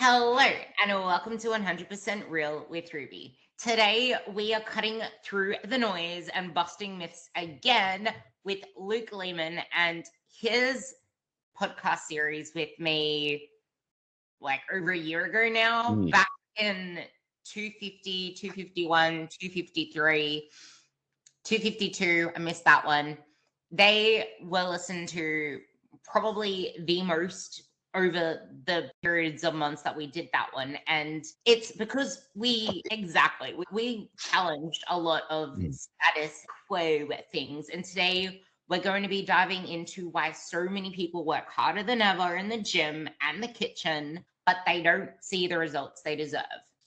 Hello, and welcome to 100% Real with Ruby. Today, we are cutting through the noise and busting myths again with Luke Leaman and his podcast series with me like over a year ago now, back in 250, 251, 253, 252. I missed that one. They were listened to probably the most over the periods of months that we did that one. And it's because we challenged a lot of status quo things. And today we're going to be diving into why so many people work harder than ever in the gym and the kitchen, but they don't see the results they deserve.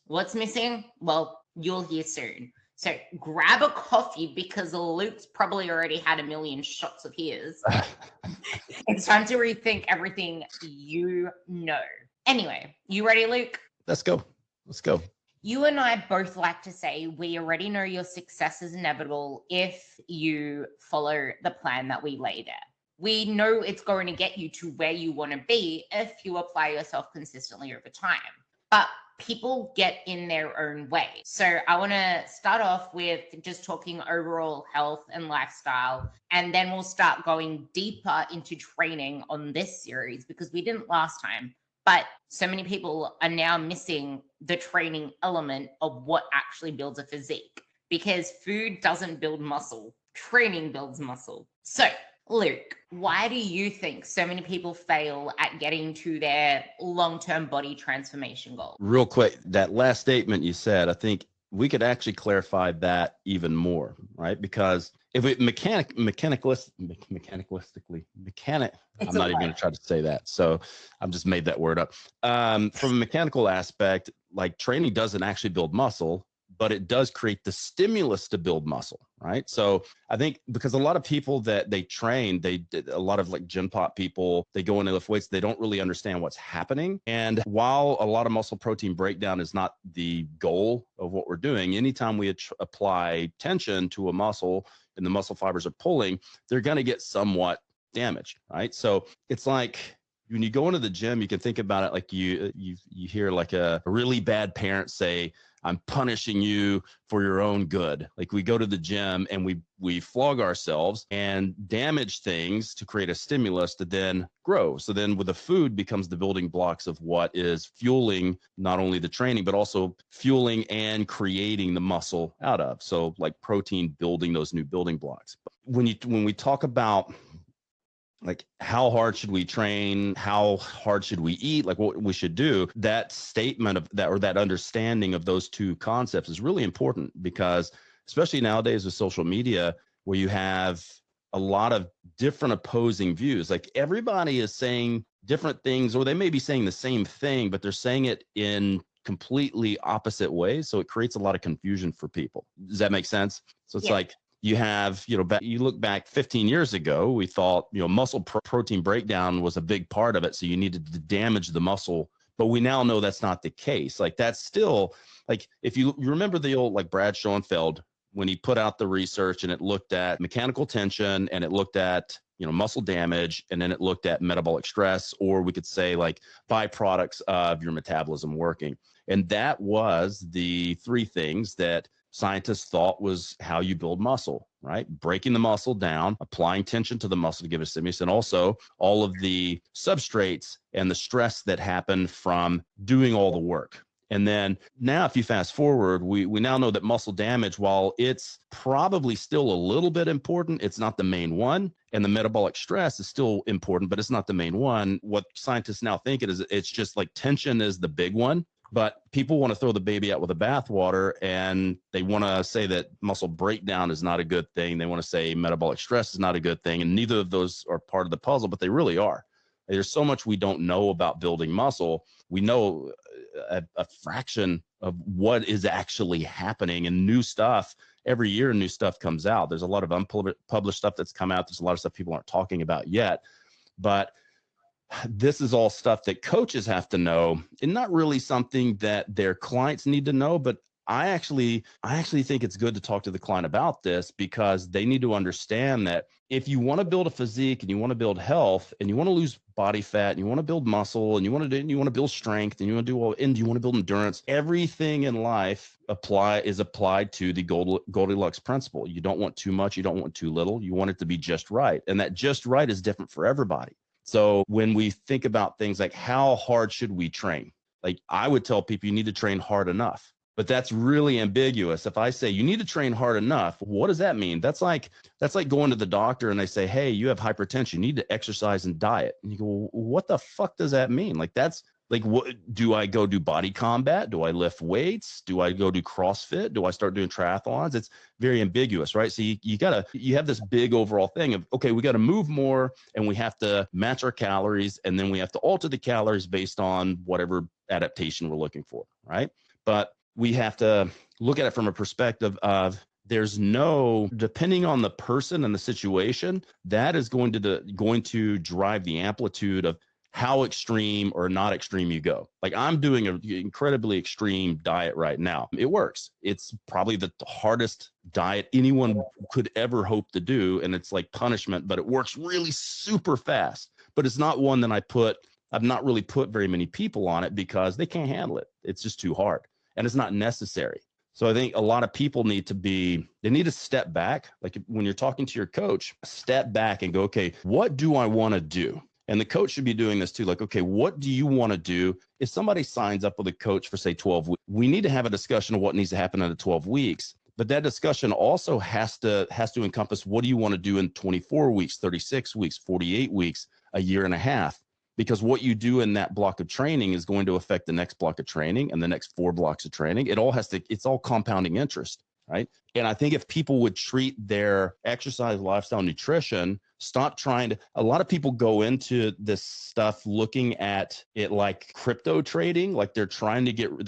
What's missing? Well, you'll hear soon. So grab a coffee because Luke's probably already had a million shots of his. It's time to rethink everything you know. Anyway, you ready, Luke? Let's go. You and I both like to say we already know your success is inevitable if you follow the plan that we laid out. We know it's going to get you to where you want to be if you apply yourself consistently over time. But people get in their own way. So I want to start off with just talking overall health and lifestyle, and then we'll start going deeper into training on this series because we didn't last time. But so many people are now missing the training element of what actually builds a physique because food doesn't build muscle, training builds muscle. So Luke, why do you think so many people fail at getting to their long-term body transformation goal? Real quick, that last statement you said, I think we could actually clarify that even more, right? Because if it I'm not even going to try to say that. So I've just made that word up. From a mechanical aspect, like training doesn't actually build muscle, but it does create the stimulus to build muscle, right? So I think because a lot of people that they train, a lot of like gym pop people, they go in and lift weights, they don't really understand what's happening. And while a lot of muscle protein breakdown is not the goal of what we're doing, anytime we apply tension to a muscle and the muscle fibers are pulling, they're going to get somewhat damaged, right? So it's like, when you go into the gym, you can think about it like you hear like a really bad parent say, I'm punishing you for your own good. Like we go to the gym and we flog ourselves and damage things to create a stimulus to then grow. So then with the food becomes the building blocks of what is fueling not only the training, but also fueling and creating the muscle out of. So like protein building those new building blocks. But when we talk about like how hard should we train, how hard should we eat, like what we should do, that statement of that or that understanding of those two concepts is really important because especially nowadays with social media where you have a lot of different opposing views, like everybody is saying different things or they may be saying the same thing, but they're saying it in completely opposite ways. So it creates a lot of confusion for people. Does that make sense? So it's like, you have, you look back 15 years ago, we thought, muscle protein breakdown was a big part of it. So you needed to damage the muscle. But we now know that's not the case. Like that's still like, if you remember the old like Brad Schoenfeld, when he put out the research and it looked at mechanical tension and it looked at, muscle damage, and then it looked at metabolic stress, or we could say like byproducts of your metabolism working. And that was the three things that scientists thought was how you build muscle, right? Breaking the muscle down, applying tension to the muscle to give it stimulus, and also all of the substrates and the stress that happen from doing all the work. And then now if you fast forward, we now know that muscle damage, while it's probably still a little bit important, it's not the main one. And the metabolic stress is still important, but it's not the main one. What scientists now think it is, it's just like tension is the big one. But people want to throw the baby out with the bathwater, and they want to say that muscle breakdown is not a good thing. They want to say metabolic stress is not a good thing. And neither of those are part of the puzzle, but they really are. There's so much we don't know about building muscle. We know a fraction of what is actually happening, and new stuff. Every year, new stuff comes out. There's a lot of unpublished stuff that's come out. There's a lot of stuff people aren't talking about yet. But this is all stuff that coaches have to know, and not really something that their clients need to know, but I actually think it's good to talk to the client about this, because they need to understand that if you want to build a physique and you want to build health and you want to lose body fat and you want to build muscle and you want to build strength and you want to do all, and you want to build endurance, everything in life is applied to the Goldilocks principle. You don't want too much, you don't want too little, you want it to be just right. And that just right is different for everybody. So when we think about things like how hard should we train? Like I would tell people you need to train hard enough. But that's really ambiguous. If I say you need to train hard enough, what does that mean? That's like going to the doctor and they say, hey, you have hypertension, you need to exercise and diet. And you go, well, what the fuck does that mean? Like, that's like, what do I go do body combat? Do I lift weights? Do I go do CrossFit? Do I start doing triathlons? It's very ambiguous, right? So you have this big overall thing of, okay, we got to move more and we have to match our calories. And then we have to alter the calories based on whatever adaptation we're looking for, right? But we have to look at it from a perspective of depending on the person and the situation, that is going to drive the amplitude of how extreme or not extreme you go. Like I'm doing an incredibly extreme diet right now. It works. It's probably the hardest diet anyone could ever hope to do. And it's like punishment, but it works really super fast. But it's not one that I've not really put very many people on it because they can't handle it. It's just too hard. And it's not necessary. So I think a lot of people need to step back. Like when you're talking to your coach, step back and go, okay, what do I want to do? And the coach should be doing this too. Like, okay, what do you want to do? If somebody signs up with a coach for say 12 weeks, we need to have a discussion of what needs to happen in the 12 weeks. But that discussion also has to encompass what do you want to do in 24 weeks, 36 weeks, 48 weeks, a year and a half. Because what you do in that block of training is going to affect the next block of training and the next 4 blocks of training. It's all compounding interest, right? And I think if people would treat their exercise, lifestyle, nutrition, a lot of people go into this stuff looking at it like crypto trading, like they're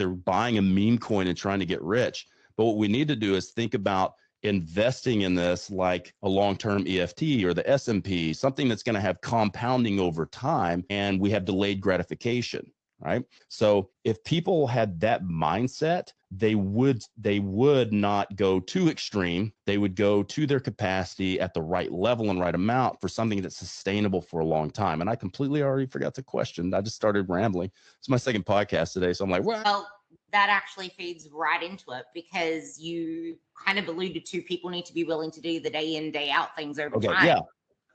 buying a meme coin and trying to get rich. But what we need to do is think about investing in this like a long-term EFT or the S&P, something that's going to have compounding over time, and we have delayed gratification, right? So if people had that mindset, they would not go too extreme. They would go to their capacity at the right level and right amount for something that's sustainable for a long time. And I completely already forgot the question. I just started rambling. It's my second podcast today. So I'm like, well, that actually feeds right into it, because you kind of alluded to people need to be willing to do the day in, day out things over time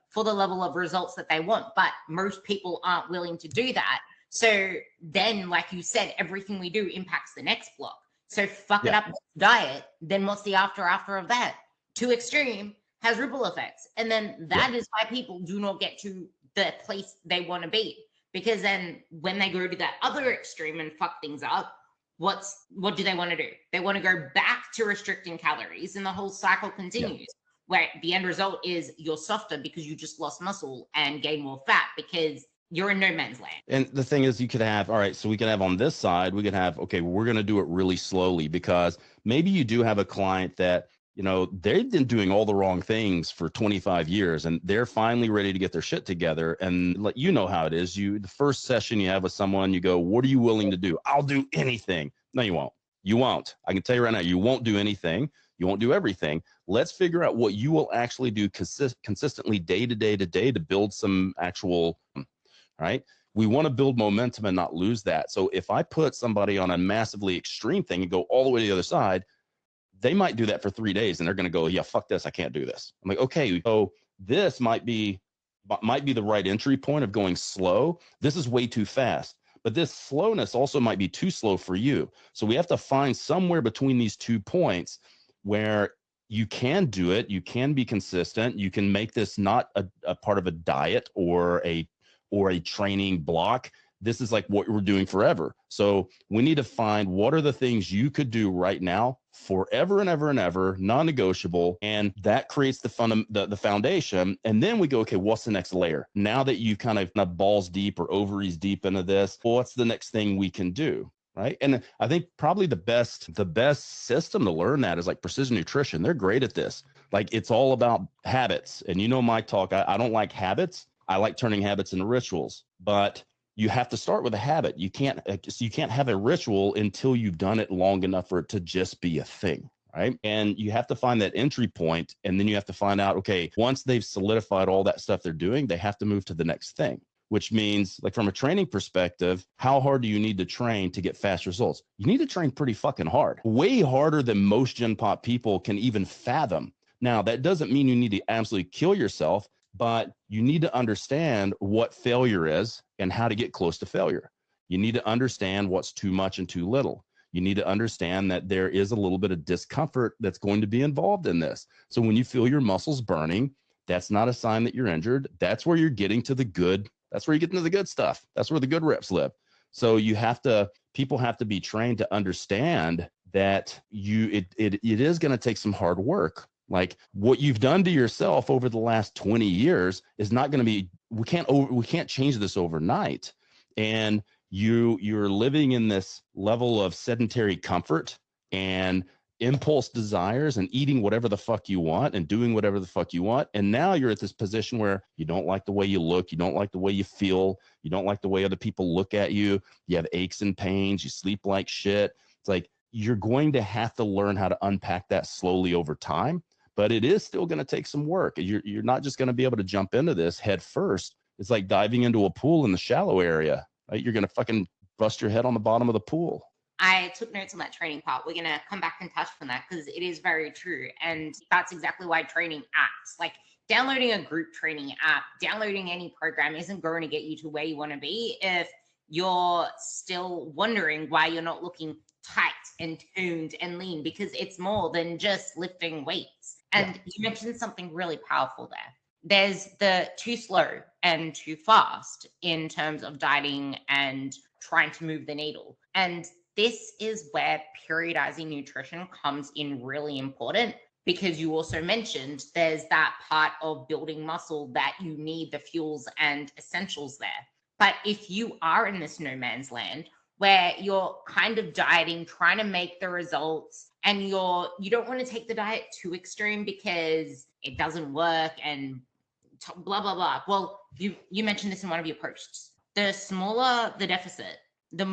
for the level of results that they want. But most people aren't willing to do that. So then, like you said, everything we do impacts the next block. So fuck it up diet. Then what's the after of that? Too extreme has ripple effects. And then that is why people do not get to the place they want to be. Because then when they go to that other extreme and fuck things up, what do they want to do? They want to go back to restricting calories, and the whole cycle continues, where the end result is you're softer because you just lost muscle and gain more fat because you're in no man's land. And the thing is, we could have on this side, okay, we're going to do it really slowly, because maybe you do have a client that, they've been doing all the wrong things for 25 years and they're finally ready to get their shit together. And how it is. The first session you have with someone, you go, what are you willing to do? I'll do anything. No, you won't. You won't. I can tell you right now, you won't do anything. You won't do everything. Let's figure out what you will actually do consistently day to day to build some actual, right? We want to build momentum and not lose that. So if I put somebody on a massively extreme thing and go all the way to the other side, they might do that for 3 days and they're going to go, yeah, fuck this. I can't do this. I'm like, okay, so this might be the right entry point of going slow. This is way too fast, but this slowness also might be too slow for you. So we have to find somewhere between these 2 points where you can do it. You can be consistent. You can make this not a part of a diet or a training block. This is like what we're doing forever. So we need to find what are the things you could do right now forever and ever and ever, non-negotiable. And that creates the foundation. And then we go, okay, what's the next layer? Now that you kind of balls deep or ovaries deep into this, what's the next thing we can do? Right. And I think probably the best system to learn that is like Precision Nutrition. They're great at this. Like it's all about habits. And my talk, I don't like habits. I like turning habits into rituals. But you have to start with a habit. You can't have a ritual until you've done it long enough for it to just be a thing. Right. And you have to find that entry point, and then you have to find out, okay, once they've solidified all that stuff they're doing, they have to move to the next thing, which means, like, from a training perspective, how hard do you need to train to get fast results? You need to train pretty fucking hard, way harder than most Gen Pop people can even fathom. Now, that doesn't mean you need to absolutely kill yourself, but you need to understand what failure is and how to get close to failure. You need to understand what's too much and too little. You need to understand that there is a little bit of discomfort that's going to be involved in this. So when you feel your muscles burning, that's not a sign that you're injured. That's where you're getting to the good. That's where you get into the good stuff. That's where the good reps live. So people have to be trained to understand that it is going to take some hard work. Like, what you've done to yourself over the last 20 years is not going to be, we can't change this overnight. And you're living in this level of sedentary comfort and impulse desires and eating whatever the fuck you want and doing whatever the fuck you want. And now you're at this position where you don't like the way you look. You don't like the way you feel. You don't like the way other people look at you. You have aches and pains. You sleep like shit. It's like, you're going to have to learn how to unpack that slowly over time, but it is still going to take some work. You're not just going to be able to jump into this head first. It's like diving into a pool in the shallow area. Right? You're going to fucking bust your head on the bottom of the pool. I took notes on that training part. We're going to come back and touch on that because it is very true. And that's exactly why training apps, like downloading a group training app, downloading any program isn't going to get you to where you want to be if you're still wondering why you're not looking tight and toned and lean, because it's more than just lifting weights. And you mentioned something really powerful there. There's the too slow and too fast in terms of dieting and trying to move the needle. And this is where periodizing nutrition comes in really important, because you also mentioned there's that part of building muscle that you need the fuels and essentials there. But if you are in this no man's land where you're kind of dieting, trying to make the results, and you don't want to take the diet too extreme because it doesn't work and blah, blah, blah. Well, you mentioned this in one of your posts. The smaller the deficit, the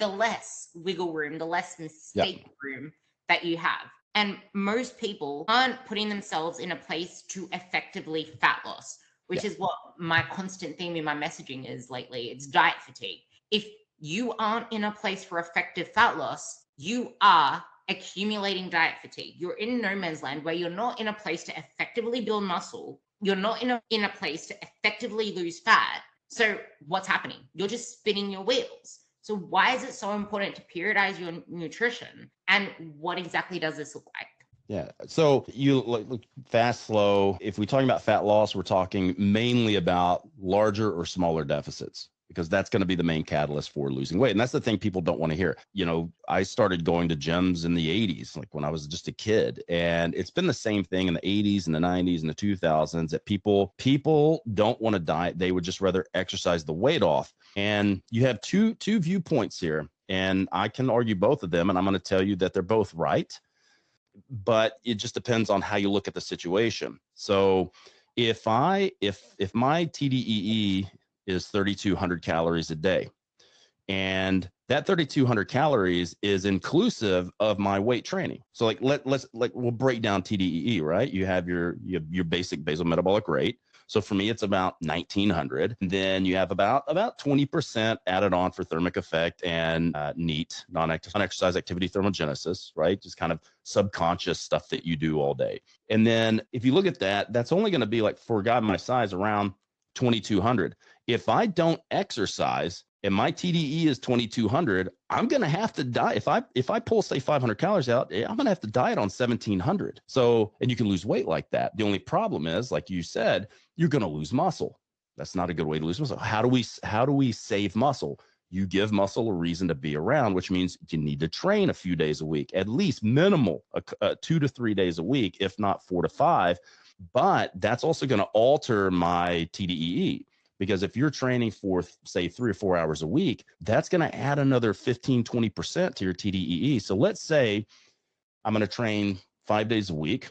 less wiggle room, the less mistake room that you have. And most people aren't putting themselves in a place to effectively fat loss, which is what my constant theme in my messaging is lately. It's diet fatigue. If you aren't in a place for effective fat loss, you are accumulating diet fatigue. You're in no man's land where you're not in a place to effectively build muscle. You're not in a place to effectively lose fat. So what's happening? You're just spinning your wheels. So why is it so important to periodize your nutrition? And what exactly does this look like? Yeah. So you look fast, slow. If we're talking about fat loss, we're talking mainly about larger or smaller deficits, because that's going to be the main catalyst for losing weight. And that's the thing people don't want to hear. You know, I started going to gyms in the 80s, like when I was just a kid. And it's been the same thing in the 80s and the 90s and the 2000s, that people don't want to diet. They would just rather exercise the weight off. And you have two viewpoints here. And I can argue both of them. And I'm going to tell you that they're both right. But it just depends on how you look at the situation. So if my TDEE is 3,200 calories a day, and that 3,200 calories is inclusive of my weight training. So we'll break down TDEE, right? You have your basic basal metabolic rate. So for me, it's about 1,900. And then you have about 20% added on for thermic effect and NEAT, non-exercise activity thermogenesis, right? Just kind of subconscious stuff that you do all day. And then if you look at that, that's only going to be, like, for a guy my size, around 2,200. If I don't exercise and my TDE is 2,200, I'm going to have to diet. If I pull, say, 500 calories out, I'm going to have to diet on 1,700. So, and you can lose weight like that. The only problem is, like you said, you're going to lose muscle. That's not a good way to lose muscle. How do we save muscle? You give muscle a reason to be around, which means you need to train a few days a week, at least minimal 2 to 3 days a week, if not 4 to 5. But that's also going to alter my TDEE. Because if you're training for, say, 3 or 4 hours a week, that's going to add another 15, 20% to your TDEE. So let's say I'm going to train 5 days a week.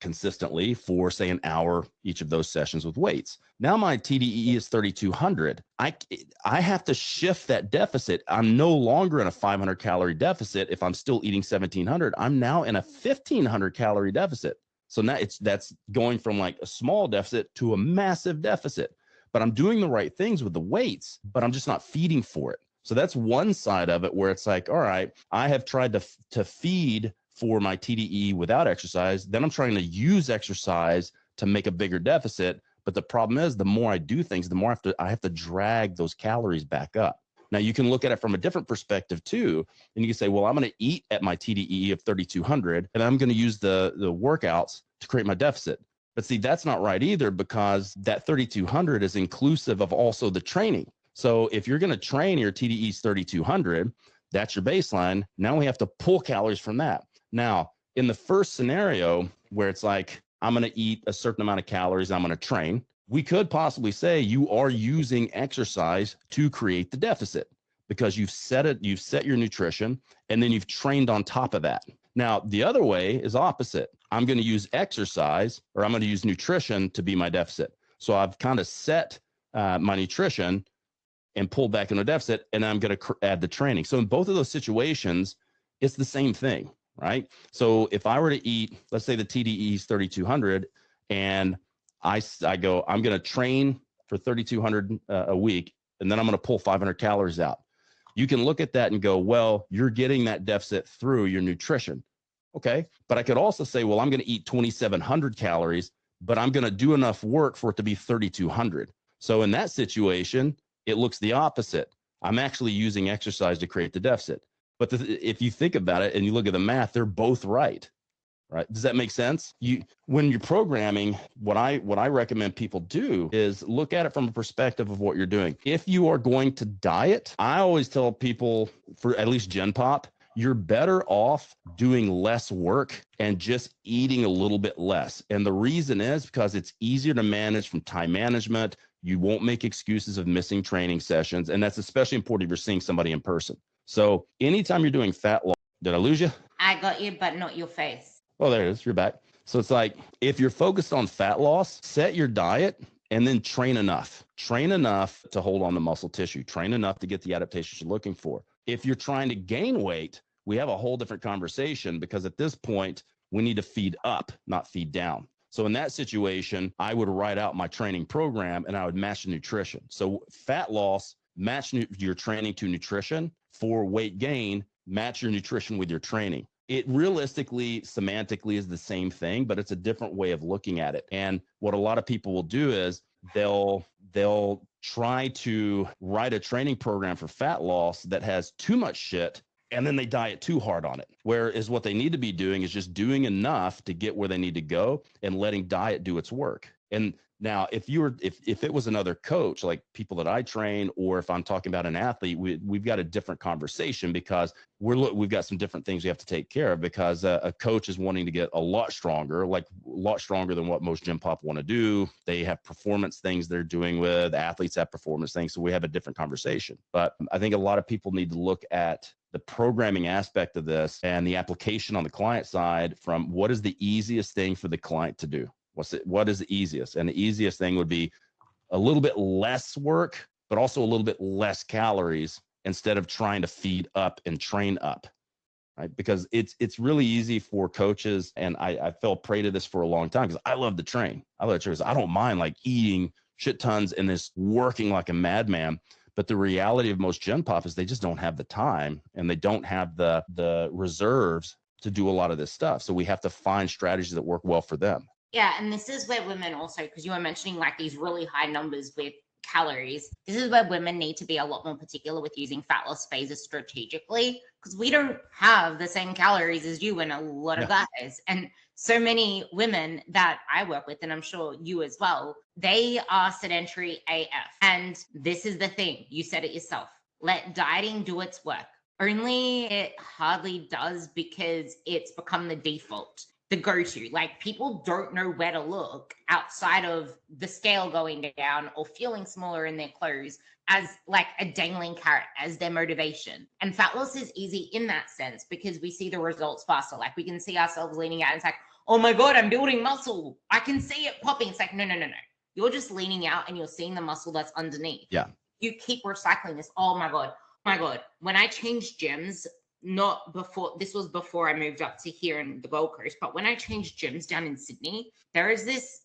consistently for say an hour each of those sessions with weights. Now my TDEE is 3,200. I have to shift that deficit. I'm no longer in a 500 calorie deficit. If I'm still eating 1,700, I'm now in a 1,500 calorie deficit. So now that's going from like a small deficit to a massive deficit. But I'm doing the right things with the weights, but I'm just not feeding for it. So that's one side of it where it's like, all right, I have tried to feed for my TDE without exercise. Then I'm trying to use exercise to make a bigger deficit. But the problem is, the more I do things, the more I have to drag those calories back up. Now you can look at it from a different perspective too. And you can say, well, I'm going to eat at my TDE of 3,200 and I'm going to use the workouts to create my deficit. But see, that's not right either, because that 3,200 is inclusive of also the training. So if you're going to train your TDEs 3,200, that's your baseline. Now we have to pull calories from that. Now, in the first scenario where it's like, I'm going to eat a certain amount of calories, I'm going to train, we could possibly say you are using exercise to create the deficit because you've set your nutrition, and then you've trained on top of that. Now, the other way is opposite. I'm going to use exercise, or I'm going to use nutrition to be my deficit. So I've kind of set my nutrition and pulled back into a deficit, and I'm going to add the training. So in both of those situations, it's the same thing, right? So if I were to eat, let's say the TDE is 3,200, and I go, I'm going to train for 3,200 a week, and then I'm going to pull 500 calories out. You can look at that and go, well, you're getting that deficit through your nutrition. Okay. But I could also say, well, I'm going to eat 2,700 calories, but I'm going to do enough work for it to be 3,200. So in that situation, it looks the opposite. I'm actually using exercise to create the deficit. But if you think about it and you look at the math, they're both right. Right? Does that make sense? When you're programming, what I recommend people do is look at it from a perspective of what you're doing. If you are going to diet, I always tell people, for at least Gen Pop, you're better off doing less work and just eating a little bit less. And the reason is because it's easier to manage from time management. You won't make excuses of missing training sessions. And that's especially important if you're seeing somebody in person. So anytime you're doing fat loss, did I lose you? I got you, but not your face. Oh, there it is. You're back. So it's like, if you're focused on fat loss, set your diet and then train enough. Train enough to hold on to muscle tissue. Train enough to get the adaptations you're looking for. If you're trying to gain weight, we have a whole different conversation, because at this point, we need to feed up, not feed down. So in that situation, I would write out my training program and I would match the nutrition. So fat loss, match your training to nutrition. For weight gain, match your nutrition with your training. It realistically, semantically is the same thing, but it's a different way of looking at it. And what a lot of people will do is they'll try to write a training program for fat loss that has too much shit, and then they diet too hard on it. Whereas what they need to be doing is just doing enough to get where they need to go and letting diet do its work. And now, if it was another coach, like people that I train, or if I'm talking about an athlete, we've got a different conversation, because we've got some different things we have to take care of, because a coach is wanting to get a lot stronger, like a lot stronger than what most Gen Pop want to do. They have performance things they're doing with athletes, have performance things. So we have a different conversation. But I think a lot of people need to look at the programming aspect of this and the application on the client side from what is the easiest thing for the client to do. What is the easiest? And the easiest thing would be a little bit less work, but also a little bit less calories, instead of trying to feed up and train up, right? Because it's really easy for coaches, and I fell prey to this for a long time, because I love to train. I don't mind like eating shit tons and this working like a madman. But the reality of most Gen Pop is they just don't have the time, and they don't have the reserves to do a lot of this stuff. So we have to find strategies that work well for them. Yeah, and this is where women also, because you were mentioning like these really high numbers with calories, this is where women need to be a lot more particular with using fat loss phases strategically, because we don't have the same calories as you and a lot of guys. And so many women that I work with, and I'm sure you as well, they are sedentary AF. And this is the thing, you said it yourself, let dieting do its work. Only it hardly does, because it's become the default, the go-to. Like, people don't know where to look outside of the scale going down or feeling smaller in their clothes as like a dangling carrot as their motivation. And fat loss is easy in that sense, because we see the results faster. Like, we can see ourselves leaning out and it's like, oh my God, I'm building muscle. I can see it popping. It's like, no. You're just leaning out and you're seeing the muscle that's underneath. Yeah. You keep recycling this. Oh my God. When I changed gyms, not before, this was before I moved up to here in the Gold Coast, but when I changed gyms down in Sydney, there is this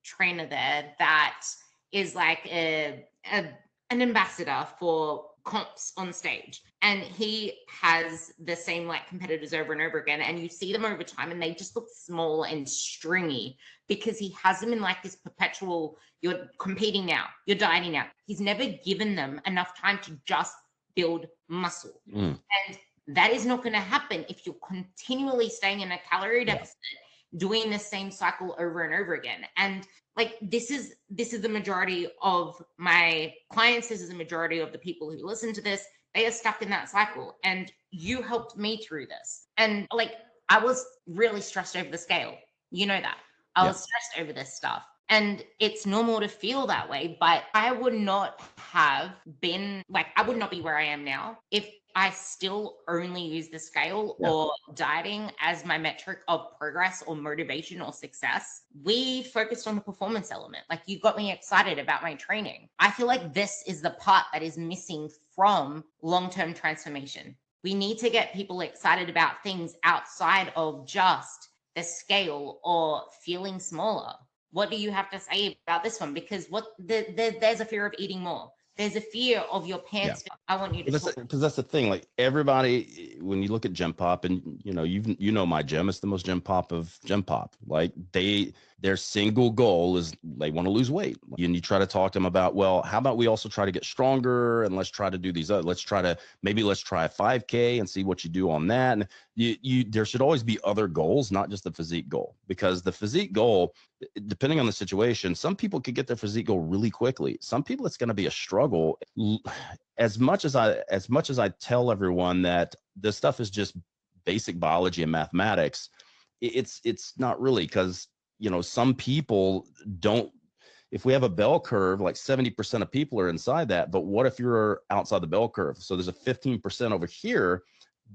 trainer there that is like an ambassador for comps on stage, and he has the same like competitors over and over again, and you see them over time and they just look small and stringy because he has them in like this perpetual, you're competing now, you're dieting now. He's never given them enough time to just build muscle. And that is not going to happen if you're continually staying in a calorie deficit, doing the same cycle over and over again. And like, this is the majority of my clients. This is the majority of the people who listen to this. They are stuck in that cycle, and you helped me through this. And like, I was really stressed over the scale. You know that. I was stressed over this stuff. And it's normal to feel that way, but I would not have been like, I would not be where I am now if I still only use the scale or dieting as my metric of progress or motivation or success. We focused on the performance element. Like, you got me excited about my training. I feel like this is the part that is missing from long-term transformation. We need to get people excited about things outside of just the scale or feeling smaller. What do you have to say about this one? Because there's a fear of eating more. There's a fear of your pants. I want you to talk. Because that's the thing. Like, everybody, when you look at Gym Pop, and you know my gym, it's the most Gym Pop of Gym Pop. Like, their single goal is they want to lose weight. And you try to talk to them about, well, how about we also try to get stronger, and let's try to do these other, let's try a 5K and see what you do on that. And there should always be other goals, not just the physique goal, because the physique goal, depending on the situation, some people could get their physique goal really quickly. Some people, it's going to be a struggle. As much as I tell everyone that this stuff is just basic biology and mathematics, it's not really, because some people don't. If we have a bell curve, like 70% of people are inside that, but what if you're outside the bell curve? So there's a 15% over here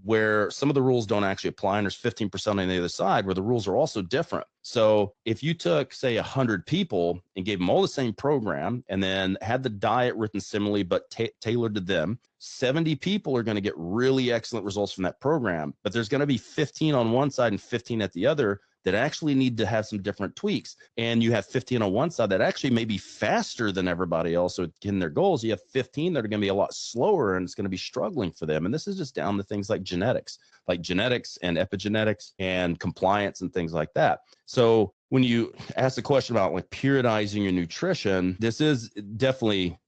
where some of the rules don't actually apply, and there's 15% on the other side where the rules are also different. So if you took, say, 100 people and gave them all the same program, and then had the diet written similarly but tailored to them, 70 people are going to get really excellent results from that program, but there's going to be 15 on one side and 15 at the other that actually need to have some different tweaks. And you have 15 on one side that actually may be faster than everybody else in their goals. You have 15 that are going to be a lot slower, and it's going to be struggling for them. And this is just down to things like genetics and epigenetics and compliance and things like that. So when you ask the question about like periodizing your nutrition, this is definitely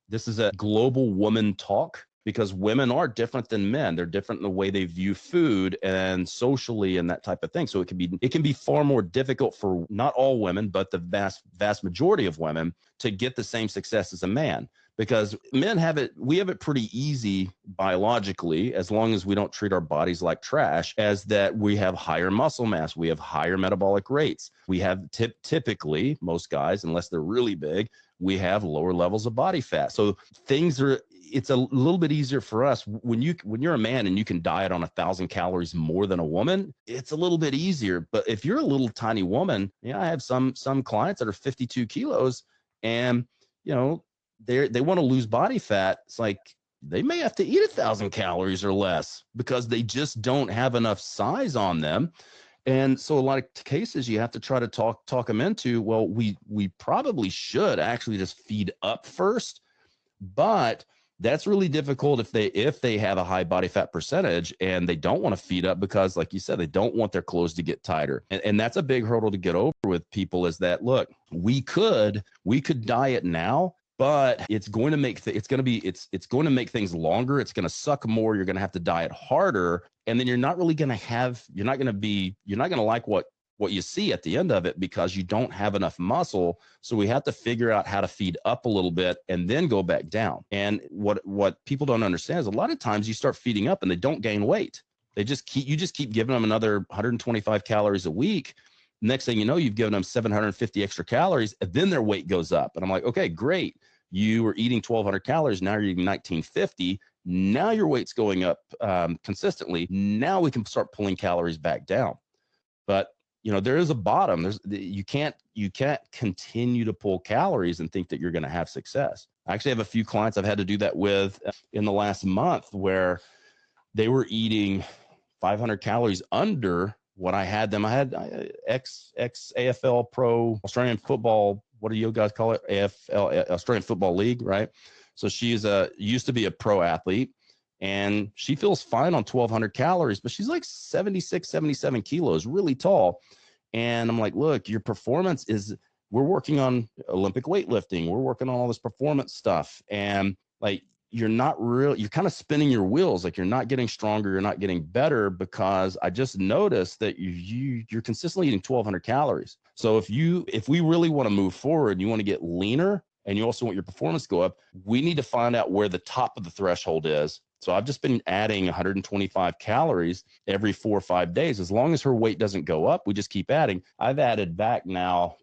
this is a global woman talk, because women are different than men. They're different in the way they view food and socially and that type of thing. So it can be far more difficult for not all women, but the vast majority of women to get the same success as a man, because men we have it pretty easy biologically, as long as we don't treat our bodies like trash, as that we have higher muscle mass, we have higher metabolic rates. We have typically, most guys, unless they're really big, we have lower levels of body fat. So it's a little bit easier for us when you're a man and you can diet on 1,000 calories more than a woman. It's a little bit easier. But if you're a little tiny woman, I have some clients that are 52 kilos, and they want to lose body fat. It's like they may have to eat 1,000 calories or less because they just don't have enough size on them. And so a lot of cases you have to try to talk them into, well, we probably should actually just feed up first, but that's really difficult if they have a high body fat percentage and they don't want to feed up, because like you said, they don't want their clothes to get tighter. And that's a big hurdle to get over with people, is that, look, we could diet now, but it's going to make things longer. It's going to suck more. You're going to have to diet harder. And then you're not going to like what you see at the end of it, because you don't have enough muscle. So we have to figure out how to feed up a little bit and then go back down. And what people don't understand is a lot of times you start feeding up and they don't gain weight. You just keep giving them another 125 calories a week. Next thing you know, you've given them 750 extra calories, and then their weight goes up. And I'm like, okay, great. You were eating 1,200 calories. Now you're eating 1,950. Now your weight's going up consistently. Now we can start pulling calories back down. But there is a bottom. You can't continue to pull calories and think that you're going to have success. I actually have a few clients I've had to do that with in the last month, where they were eating 500 calories under what I had them. I had ex AFL pro Australian football. What do you guys call it? AFL, Australian Football League, right? So she's used to be a pro athlete, and she feels fine on 1,200 calories, but she's like 76, 77 kilos, really tall. And I'm like, look, your performance we're working on Olympic weightlifting. We're working on all this performance stuff. And like, you're kind of spinning your wheels. Like, you're not getting stronger. You're not getting better, because I just noticed that you're consistently eating 1,200 calories. So if we really want to move forward, you want to get leaner, and you also want your performance to go up, we need to find out where the top of the threshold is. So I've just been adding 125 calories every 4 or 5 days. As long as her weight doesn't go up, we just keep adding. I've added back now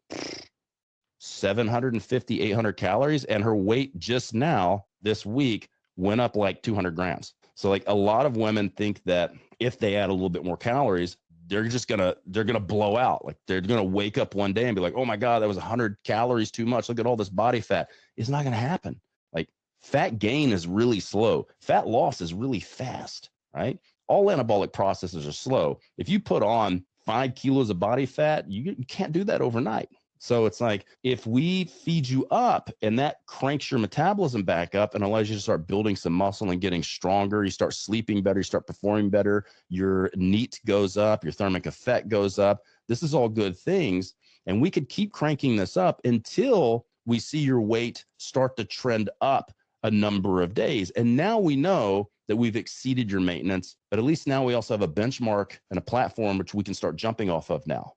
750, 800 calories, and her weight just now this week went up like 200 grams. So like, a lot of women think that if they add a little bit more calories, they're gonna blow out. Like, they're gonna wake up one day and be like, oh my God, that was 100 calories too much. Look at all this body fat. It's not gonna happen. Like, fat gain is really slow. Fat loss is really fast, right? All anabolic processes are slow. If you put on 5 kilos of body fat, you can't do that overnight. So it's like, if we feed you up and that cranks your metabolism back up and allows you to start building some muscle and getting stronger, you start sleeping better, you start performing better, your NEAT goes up, your thermic effect goes up. This is all good things. And we could keep cranking this up until we see your weight start to trend up a number of days. And now we know that we've exceeded your maintenance, but at least now we also have a benchmark and a platform which we can start jumping off of now.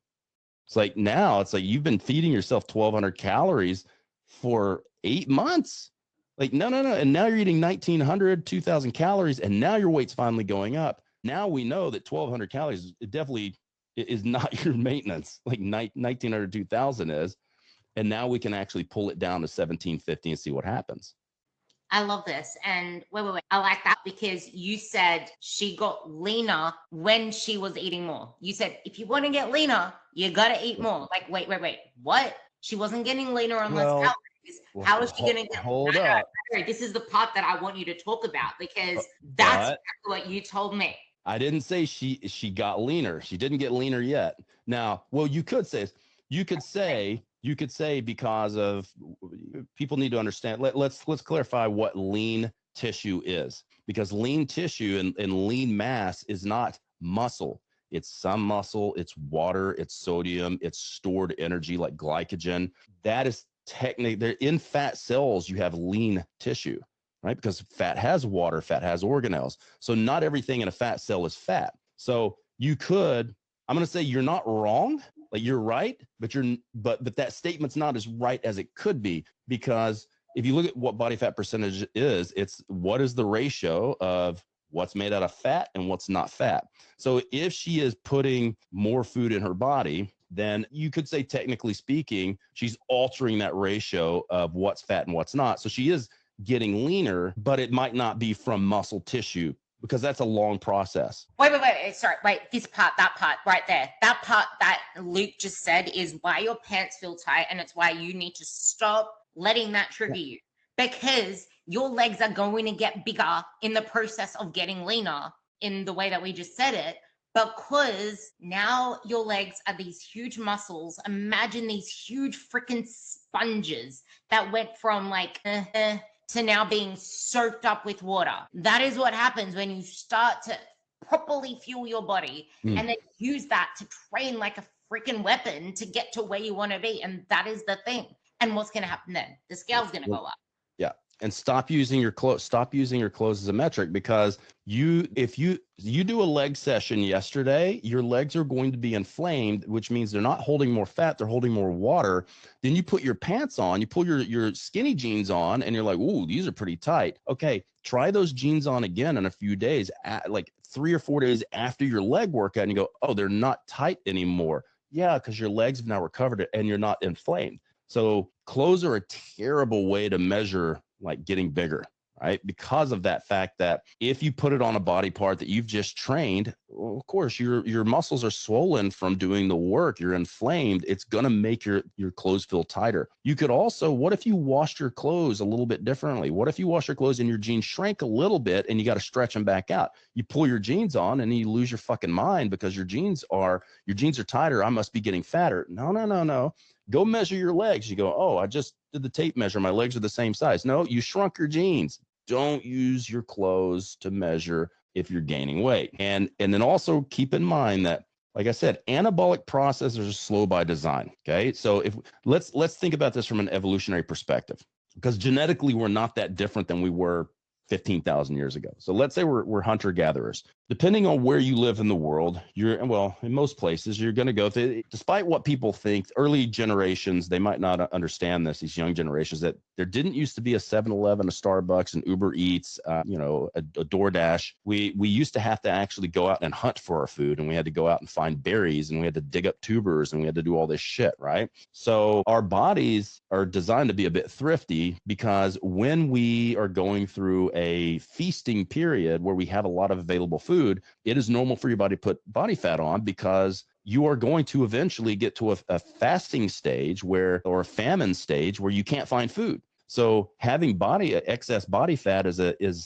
It's like, you've been feeding yourself 1,200 calories for 8 months. Like, no. And now you're eating 1,900, 2,000 calories, and now your weight's finally going up. Now we know that 1,200 calories, it definitely is not your maintenance, like 1,900, 2,000 is. And now we can actually pull it down to 1,750 and see what happens. I love this. And wait. I like that, because you said she got leaner when she was eating more. You said, if you want to get leaner, you got to eat more. Like, wait. What? She wasn't getting leaner on less calories. How is she going to get? Hold up. This is the part that I want you to talk about, because that's what you told me. I didn't say she got leaner. She didn't get leaner yet. Now, well, you could say because of, people need to understand. Let's clarify what lean tissue is, because lean tissue and lean mass is not muscle. It's some muscle, it's water, it's sodium, it's stored energy like glycogen. That is technically, in fat cells, you have lean tissue, right? Because fat has water, fat has organelles. So not everything in a fat cell is fat. So I'm going to say you're not wrong. Like, you're right, but that statement's not as right as it could be, because if you look at what body fat percentage is, it's what is the ratio of what's made out of fat and what's not fat. So if she is putting more food in her body, then you could say, technically speaking, she's altering that ratio of what's fat and what's not. So she is getting leaner, but it might not be from muscle tissue, because that's a long process. Wait. Sorry, this part, that part right there. That part that Luke just said is why your pants feel tight, and it's why you need to stop letting that trigger you, because your legs are going to get bigger in the process of getting leaner in the way that we just said it, because now your legs are these huge muscles. Imagine these huge freaking sponges that went from like to now being soaked up with water. That is what happens when you start to properly fuel your body and then use that to train like a freaking weapon to get to where you want to be. And that is the thing. And what's going to happen then? The scale's going to go up. Yeah. And stop using your clothes. Stop using your clothes as a metric, because if you do a leg session yesterday, your legs are going to be inflamed, which means they're not holding more fat, they're holding more water. Then you put your pants on, you pull your skinny jeans on, and you're like, ooh, these are pretty tight. Okay, try those jeans on again in a few days, like 3 or 4 days after your leg workout, and you go, oh, they're not tight anymore. Yeah, because your legs have now recovered it and you're not inflamed. So clothes are a terrible way to measure like getting bigger, right? Because of that fact that if you put it on a body part that you've just trained, well, of course, your muscles are swollen from doing the work. You're inflamed. It's going to make your clothes feel tighter. You could also, what if you washed your clothes a little bit differently? What if you wash your clothes and your jeans shrank a little bit and you got to stretch them back out? You pull your jeans on and you lose your fucking mind because your jeans are tighter. I must be getting fatter. No, no, no, no. Go measure your legs. You go, oh, I just did the tape measure. My legs are the same size. No, you shrunk your jeans. Don't use your clothes to measure if you're gaining weight. And then also keep in mind that, like I said, anabolic processes are slow by design. Okay. So if let's think about this from an evolutionary perspective, because genetically we're not that different than we were 15,000 years ago. So let's say we're hunter gatherers. Depending on where you live in the world, in most places, you're going to go through, despite what people think, early generations, they might not understand this, these young generations, that there didn't used to be a 7-Eleven, a Starbucks, an Uber Eats, a DoorDash. We used to have to actually go out and hunt for our food, and we had to go out and find berries, and we had to dig up tubers, and we had to do all this shit, right? So our bodies are designed to be a bit thrifty, because when we are going through a feasting period where we have a lot of available food, it is normal for your body to put body fat on, because you are going to eventually get to a fasting stage or a famine stage where you can't find food. So having excess body fat is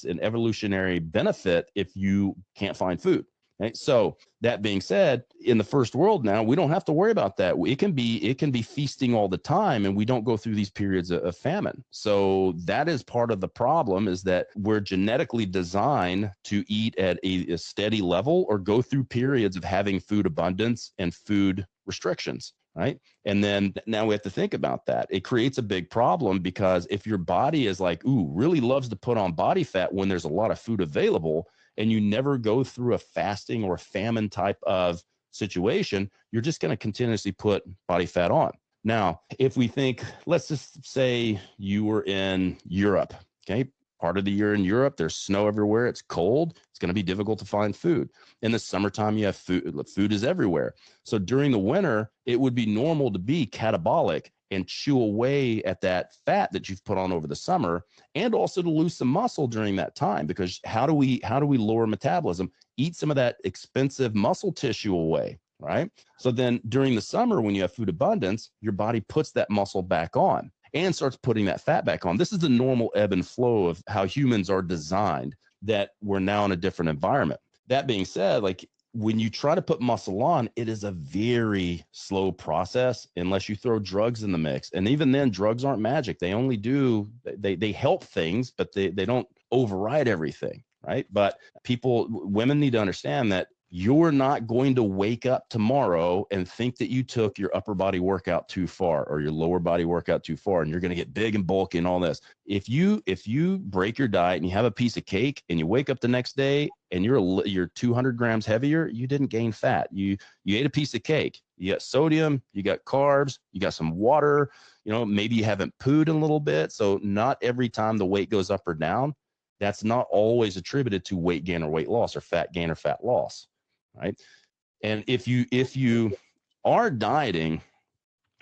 an evolutionary benefit if you can't find food. Right? So that being said, in the first world now, we don't have to worry about that. It can be feasting all the time, and we don't go through these periods of famine. So that is part of the problem, is that we're genetically designed to eat at a steady level or go through periods of having food abundance and food restrictions. Right. And then now we have to think about that. It creates a big problem, because if your body is like, really loves to put on body fat when there's a lot of food available, and you never go through a fasting or famine type of situation, you're just going to continuously put body fat on. Now, if we think, let's just say you were in Europe, okay? Part of the year in Europe, there's snow everywhere. It's cold. It's going to be difficult to find food. In the summertime, you have food. Food is everywhere. So during the winter, it would be normal to be catabolic and chew away at that fat that you've put on over the summer, and also to lose some muscle during that time. Because how do we lower metabolism? Eat some of that expensive muscle tissue away, right? So then during the summer, when you have food abundance, your body puts that muscle back on and starts putting that fat back on. This is the normal ebb and flow of how humans are designed, that we're now in a different environment. That being said, like, when you try to put muscle on, it is a very slow process unless you throw drugs in the mix. And even then, drugs aren't magic. They only they help things, but they don't override everything, right? But women need to understand that you're not going to wake up tomorrow and think that you took your upper body workout too far or your lower body workout too far, and you're going to get big and bulky and all this. If you break your diet and you have a piece of cake and you wake up the next day and you're 200 grams heavier, you didn't gain fat. You ate a piece of cake. You got sodium, you got carbs, you got some water, maybe you haven't pooed in a little bit. So not every time the weight goes up or down, that's not always attributed to weight gain or weight loss, or fat gain or fat loss. Right. And if you are dieting,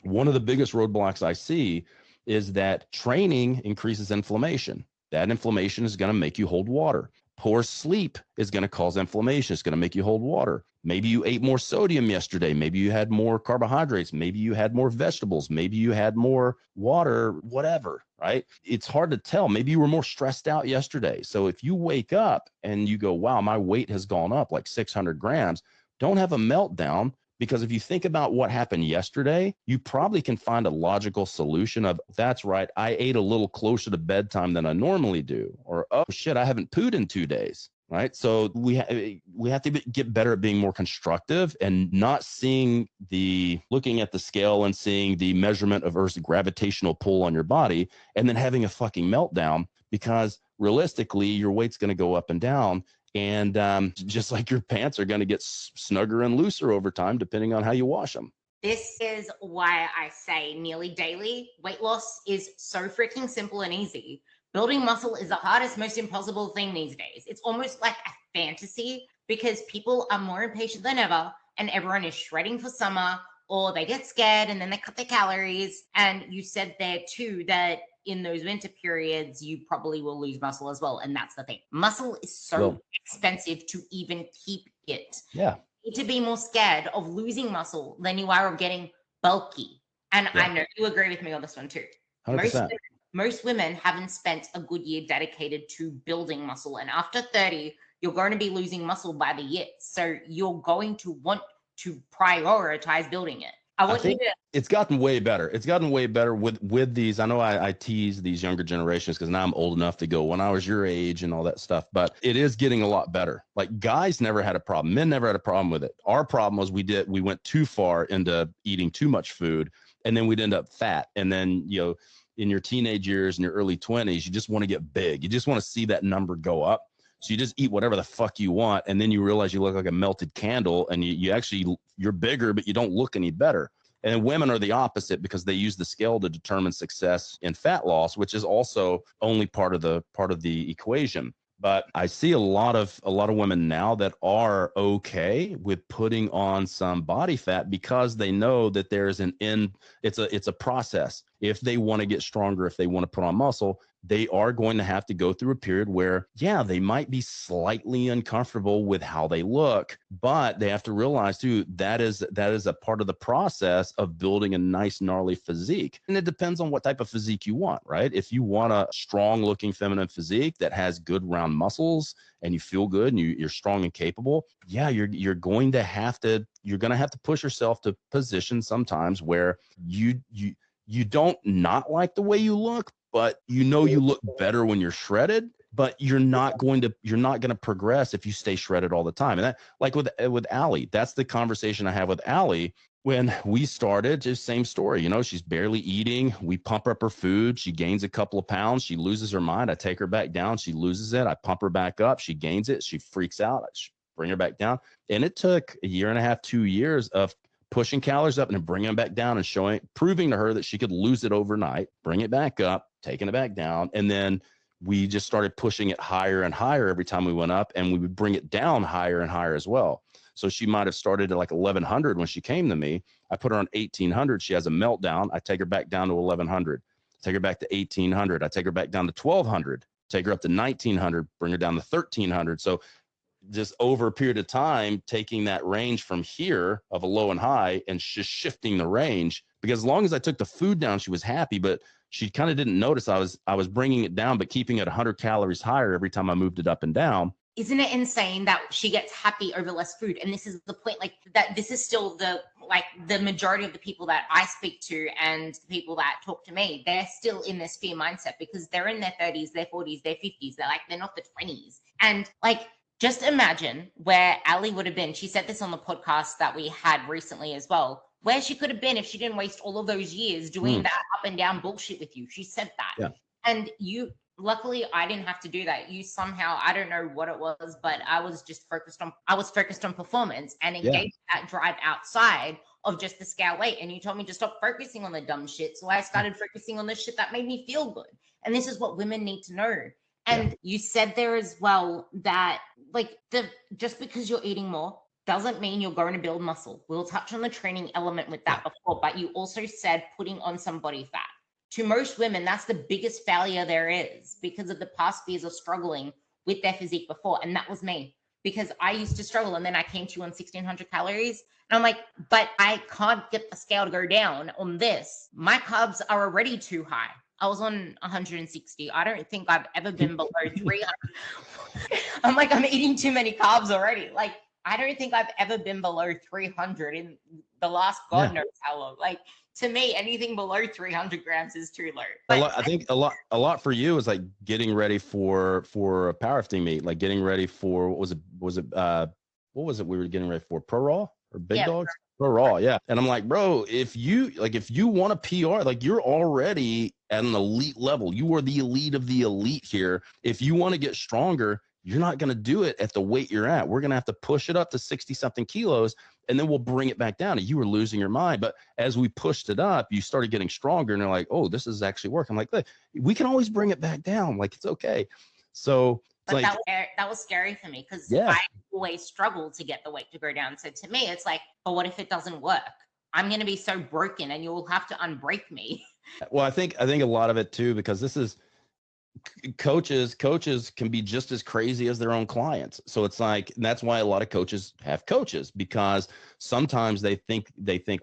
one of the biggest roadblocks I see is that training increases inflammation. That inflammation is going to make you hold water. Poor sleep is going to cause inflammation. It's going to make you hold water. Maybe you ate more sodium yesterday. Maybe you had more carbohydrates. Maybe you had more vegetables. Maybe you had more water, whatever, right? It's hard to tell. Maybe you were more stressed out yesterday. So if you wake up and you go, wow, my weight has gone up like 600 grams, don't have a meltdown. Because if you think about what happened yesterday, you probably can find a logical solution of, that's right, I ate a little closer to bedtime than I normally do. Or, oh shit, I haven't pooed in 2 days, right? So we have to get better at being more constructive and not looking at the scale and seeing the measurement of Earth's gravitational pull on your body and then having a fucking meltdown, because realistically, your weight's going to go up and down. And just like your pants are going to get snugger and looser over time, depending on how you wash them. This is why I say nearly daily weight loss is so freaking simple and easy. Building muscle is the hardest, most impossible thing these days. It's almost like a fantasy, because people are more impatient than ever, and everyone is shredding for summer, or they get scared and then they cut their calories. And you said there too that in those winter periods, you probably will lose muscle as well. And that's the thing. Muscle is so Well- expensive to even keep it. Yeah. You need to be more scared of losing muscle than you are of getting bulky. And Yeah. I know you agree with me on this one too. 100%. Most women haven't spent a good year dedicated to building muscle. And after 30, you're going to be losing muscle by the year. So you're going to want to prioritize building it. I think it's gotten way better. It's gotten way better with these. I know I tease these younger generations because now I'm old enough to go when I was your age and all that stuff, but it is getting a lot better. Like guys never had a problem. Men never had a problem with it. Our problem was we went too far into eating too much food and then we'd end up fat. And then, you know, in your teenage years and your early 20s, you just want to get big. You just want to see that number go up. So you just eat whatever the fuck you want. And then you realize you look like a melted candle and you're bigger, but you don't look any better. And women are the opposite because they use the scale to determine success in fat loss, which is also only part of the equation. But I see a lot of women now that are okay with putting on some body fat because they know that there's an end. It's a process. If they want to get stronger, if they want to put on muscle, they are going to have to go through a period where, yeah, they might be slightly uncomfortable with how they look, but they have to realize too, that is a part of the process of building a nice, gnarly physique. And it depends on what type of physique you want, right? If you want a strong looking feminine physique that has good round muscles and you feel good and you're strong and capable, yeah, you're going to have to push yourself to position sometimes where you don't not like the way you look, but you know you look better when you're shredded, but you're not going to progress if you stay shredded all the time. And that, like with Allie, that's the conversation I have with Allie when we started. Just same story, you know, she's barely eating. We pump up her food. She gains a couple of pounds. She loses her mind. I take her back down. She loses it. I pump her back up. She gains it. She freaks out. I bring her back down. And it took a year and a half, 2 years of pushing calories up and then bringing them back down and proving to her that she could lose it overnight, bring it back up, taking it back down. And then we just started pushing it higher and higher every time we went up, and we would bring it down higher and higher as well. So she might have started at like 1100 when she came to me. I put her on 1800. She has a meltdown. I take her back down to 1100, take her back to 1800. I take her back down to 1200, take her up to 1900, bring her down to 1300. So just over a period of time, taking that range from here of a low and high and just shifting the range, because as long as I took the food down, she was happy, but she kind of didn't notice I was bringing it down, but keeping it 100 calories higher every time I moved it up and down. Isn't it insane that she gets happy over less food? And this is the point, like that this is still the majority of the people that I speak to and the people that talk to me, they're still in this fear mindset because they're in their 30s, their 40s, their 50s. They're not the 20s. And like, just imagine where Allie would have been. She said this on the podcast that we had recently as well, where she could have been if she didn't waste all of those years doing that up and down bullshit with you. She said that. Yeah. And luckily I didn't have to do that. You somehow, I don't know what it was, but I was focused on performance and engaged that drive outside of just the scale weight. And you told me to stop focusing on the dumb shit. So I started focusing on the shit that made me feel good. And this is what women need to know. And you said there as well that just because you're eating more doesn't mean you're going to build muscle. We'll touch on the training element with that before, but you also said putting on some body fat. To most women, that's the biggest failure there is because of the past fears of struggling with their physique before. And that was me because I used to struggle. And then I came to you on 1600 calories. And I'm like, but I can't get the scale to go down on this. My carbs are already too high. I was on 160. I don't think I've ever been below 300. I'm like, I'm eating too many carbs already. Like, I don't think I've ever been below 300 in the last God knows how long. Like, to me, anything below 300 grams is too low. But I think a lot for you is like getting ready for a powerlifting meet, like getting ready for what was it we were getting ready for? Pro Raw or Big Dogs? Pro Raw, yeah. And I'm like, bro, if you want a PR, like you're already at an elite level. You are the elite of the elite here. If you want to get stronger, you're not going to do it at the weight you're at. We're going to have to push it up to 60 something kilos and then we'll bring it back down. And you were losing your mind. But as we pushed it up, you started getting stronger and they're like, oh, this is actually working. I'm like, look, we can always bring it back down. Like, it's okay. So but like, that was scary for me because I always struggled to get the weight to go down. So to me, it's like, but what if it doesn't work? I'm going to be so broken and you'll have to unbreak me. Well, I think a lot of it too, because this is coaches can be just as crazy as their own clients. So it's like, that's why a lot of coaches have coaches, because sometimes they think,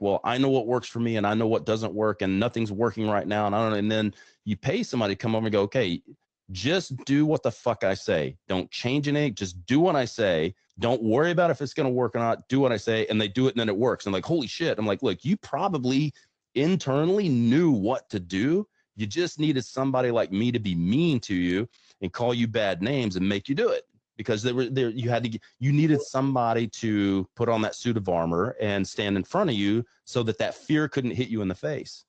well, I know what works for me and I know what doesn't work and nothing's working right now. And I don't know. And then you pay somebody to come over and go, okay, just do what the fuck I say. Don't change anything. Just do what I say. Don't worry about if it's going to work or not. Do what I say. And they do it and then it works. And like, holy shit. I'm like, look, you probably internally knew what to do. You just needed somebody like me to be mean to you and call you bad names and make you do it, because you needed somebody to put on that suit of armor and stand in front of you so that fear couldn't hit you in the face.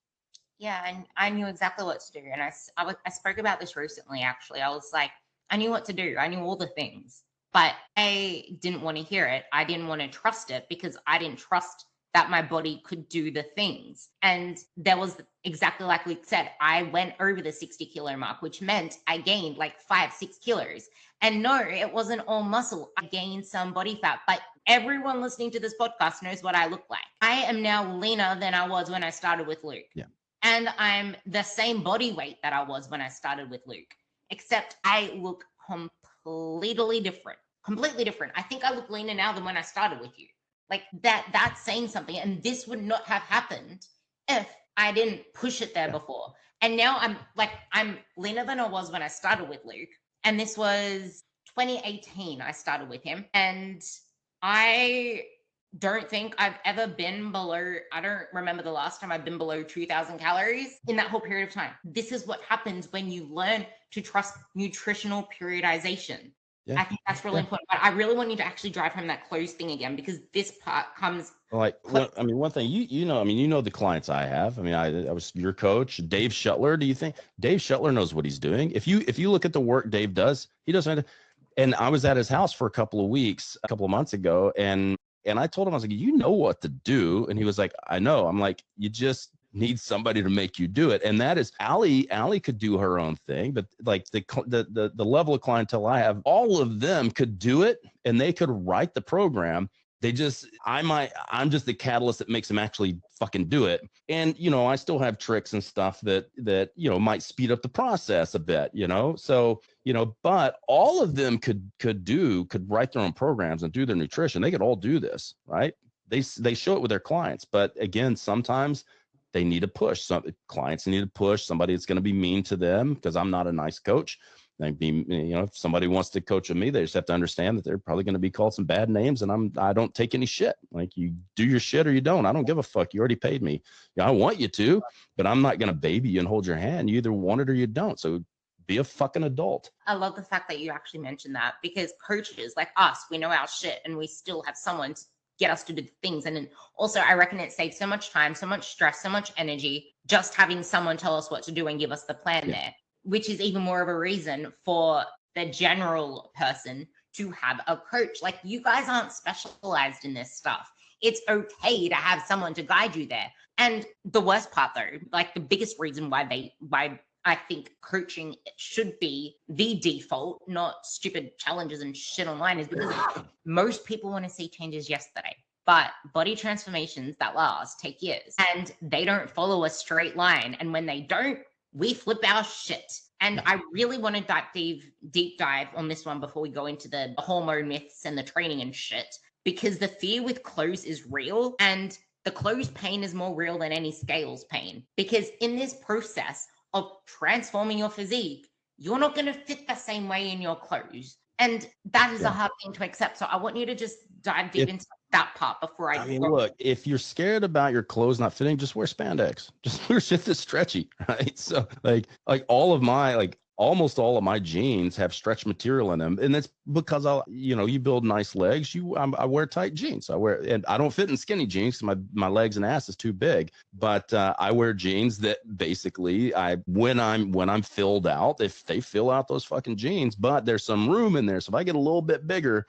Yeah, and I knew exactly what to do. And I spoke about this recently, actually. I was like, I knew what to do. I knew all the things, but I didn't want to hear it. I didn't want to trust it because I didn't trust that my body could do the things. And there was, exactly like Luke said, I went over the 60 kilo mark, which meant I gained like 5-6 kilos. And no, it wasn't all muscle. I gained some body fat, but everyone listening to this podcast knows what I look like. I am now leaner than I was when I started with Luke. Yeah. And I'm the same body weight that I was when I started with Luke, except I look completely different. I think I look leaner now than when I started with you. Like that's saying something. And this would not have happened if I didn't push it there before. And now I'm leaner than I was when I started with Luke. And this was 2018. I started with him. And I don't think I've ever been below, I don't remember the last time I've been below 2,000 calories in that whole period of time. This is what happens when you learn to trust nutritional periodization. Yeah. I think that's really important. But I really want you to actually drive home that close thing again, because this part comes. Like, one thing, you know the clients I have. I mean, I was your coach, Dave Shuttler. Do you think Dave Shuttler knows what he's doing? If you look at the work Dave does, he doesn't. And I was at his house for a couple of months ago, and I told him, I was like, you know what to do. And he was like, I know. I'm like, you just need somebody to make you do it. And that is Allie could do her own thing, but like the level of clientele I have, all of them could do it and they could write the program. I'm just the catalyst that makes them actually fucking do it. And, I still have tricks and stuff that, might speed up the process a bit, so, but all of them could write their own programs and do their nutrition. They could all do this, right? They show it with their clients, but again, sometimes they need a push. Some clients need a push. Somebody that's going to be mean to them, because I'm not a nice coach. If somebody wants to coach with me, they just have to understand that they're probably going to be called some bad names, and I don't take any shit. Like, you do your shit or you don't. I don't give a fuck. You already paid me. I want you to, but I'm not going to baby you and hold your hand. You either want it or you don't. So be a fucking adult. I love the fact that you actually mentioned that, because coaches like us, we know our shit and we still have someone to get us to do things. And then also, I reckon it saves so much time, so much stress, so much energy, just having someone tell us what to do and give us the plan there, which is even more of a reason for the general person to have a coach. Like, you guys aren't specialized in this stuff. It's okay to have someone to guide you there. And the worst part, though, like the biggest reason why I think coaching should be the default, not stupid challenges and shit online, is because most people want to see changes yesterday. But body transformations that last take years, and they don't follow a straight line. And when they don't, we flip our shit. And I really want to deep dive on this one before we go into the hormone myths and the training and shit, because the fear with clothes is real, and the clothes pain is more real than any scales pain. Because in this process of transforming your physique, you're not going to fit the same way in your clothes. And that is a hard thing to accept. So I want you to just dive deep into that part before I mean, look, if you're scared about your clothes not fitting, just wear spandex. Just wear shit that's stretchy, right? So like almost all of my jeans have stretch material in them, and that's because you build nice legs. I wear tight jeans. And I don't fit in skinny jeans. My legs and ass is too big. But I wear jeans that basically when I'm filled out, if they fill out those fucking jeans, but there's some room in there. So if I get a little bit bigger,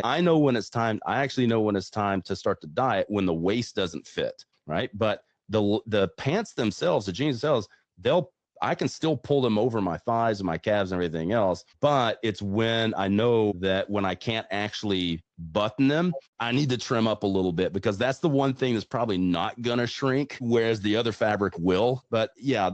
I know when it's time. I actually know when it's time to start to diet, when the waist doesn't fit, right? But the pants themselves, the jeans themselves, I can still pull them over my thighs and my calves and everything else, but it's when I know that when I can't actually button them, I need to trim up a little bit because that's the one thing that's probably not going to shrink, whereas the other fabric will. But yeah,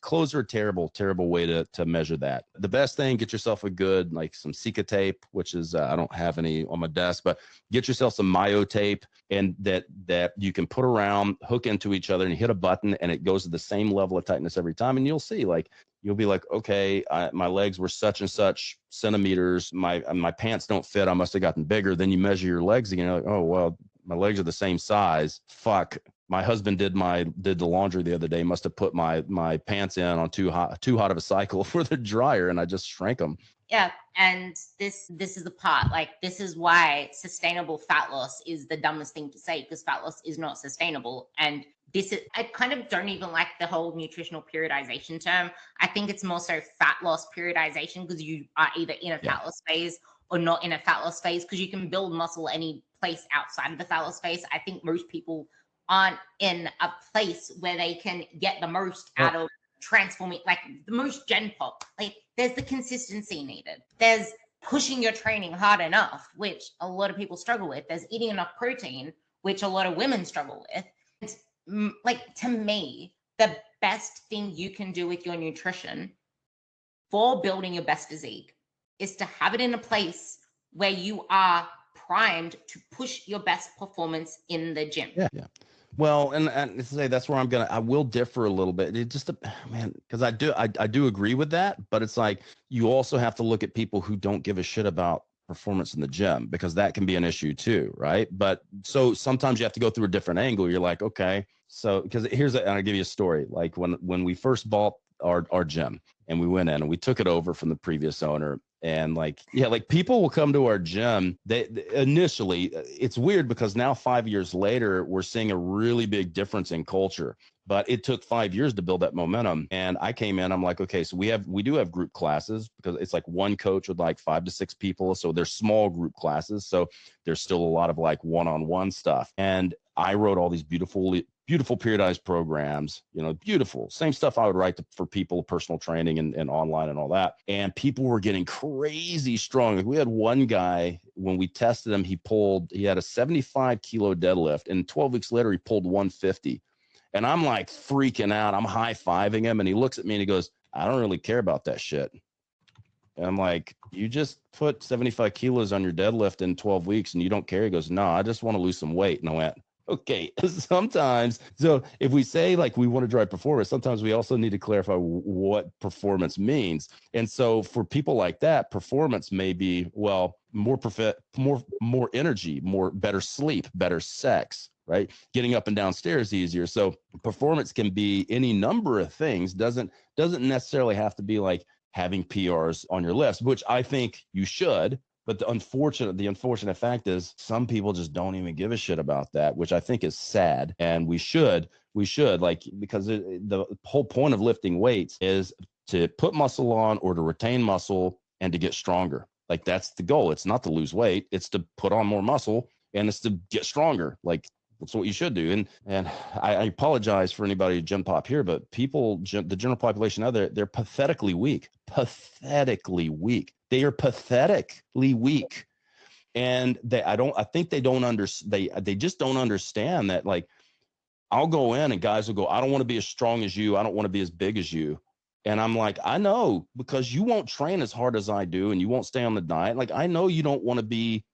clothes are a terrible, terrible way to measure that. The best thing, get yourself a good, like some Sika tape, which is, I don't have any on my desk, but get yourself some Mayo tape and that you can put around, hook into each other and hit a button and it goes to the same level of tightness every time. And you'll see, like, you'll be like, okay, my legs were such and such centimeters. My pants don't fit. I must have gotten bigger. Then you measure your legs again. You're like, oh, well, my legs are the same size. Fuck. My husband did the laundry the other day. Must have put my pants in on too hot of a cycle for the dryer, and I just shrank them. Yeah, and this is the part. Like, this is why sustainable fat loss is the dumbest thing to say, because fat loss is not sustainable. And I kind of don't even like the whole nutritional periodization term. I think it's more so fat loss periodization, because you are either in a fat loss phase or not in a fat loss phase, because you can build muscle any place outside of the fat loss phase. I think most people aren't in a place where they can get the most out of transforming, like the most gen pop. Like, there's the consistency needed. There's pushing your training hard enough, which a lot of people struggle with. There's eating enough protein, which a lot of women struggle with. It's, like, to me, the best thing you can do with your nutrition for building your best physique is to have it in a place where you are primed to push your best performance in the gym. Yeah. Well, and to say that's where I will differ a little bit. It just, man, because I do agree with that, but it's like you also have to look at people who don't give a shit about performance in the gym, because that can be an issue too, right? But so sometimes you have to go through a different angle. You're like, okay, so because and I'll give you a story. Like when we first bought our gym and we went in and we took it over from the previous owner. And like people will come to our gym. They initially, it's weird because now 5 years later, we're seeing a really big difference in culture. But it took 5 years to build that momentum. And I came in, I'm like, okay, so we do have group classes, because it's like one coach with like 5 to 6 people. So they're small group classes. So there's still a lot of like one-on-one stuff. And I wrote all these beautiful periodized programs, beautiful, same stuff I would write for people, personal training and online and all that. And people were getting crazy strong. Like, we had one guy, when we tested him, he had a 75 kilo deadlift, and 12 weeks later, he pulled 150. And I'm like freaking out. I'm high-fiving him, and he looks at me and he goes, I don't really care about that shit. And I'm like, you just put 75 kilos on your deadlift in 12 weeks and you don't care? He goes, no, I just want to lose some weight. And I went, okay, sometimes. So if we say like we want to drive performance, sometimes we also need to clarify what performance means. And so for people like that, performance may be, well, more energy, better sleep, better sex, right? Getting up and down stairs easier. So performance can be any number of things. Doesn't necessarily have to be like having PRs on your lifts, which I think you should. But the unfortunate fact is some people just don't even give a shit about that, which I think is sad. And we should like, because the whole point of lifting weights is to put muscle on or to retain muscle and to get stronger. Like, that's the goal. It's not to lose weight. It's to put on more muscle and it's to get stronger. Like, that's what you should do. And I apologize for anybody gym pop here, but the general population out there, they're pathetically weak. They are pathetically weak. And I think they don't understand. They just don't understand that. Like, I'll go in and guys will go, I don't want to be as strong as you. I don't want to be as big as you. And I'm like, I know, because you won't train as hard as I do and you won't stay on the diet. Like, I know you don't want to be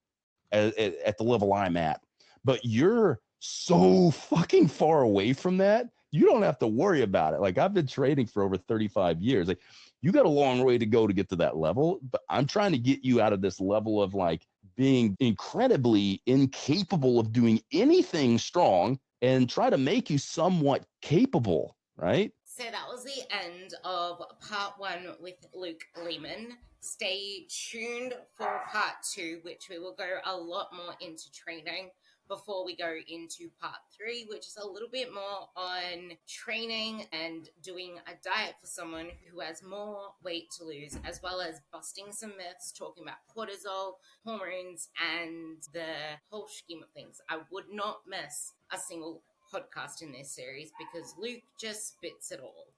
at the level I'm at, but you're so fucking far away from that. You don't have to worry about it. Like, I've been training for over 35 years. Like, you got a long way to go to get to that level, but I'm trying to get you out of this level of like being incredibly incapable of doing anything strong and try to make you somewhat capable, right? So that was the end of part 1 with Luke Leaman. Stay tuned for part 2, which we will go a lot more into training before we go into part 3, which is a little bit more on training and doing a diet for someone who has more weight to lose, as well as busting some myths, talking about cortisol, hormones, and the whole scheme of things. I would not miss a single podcast in this series because Luke just spits it all.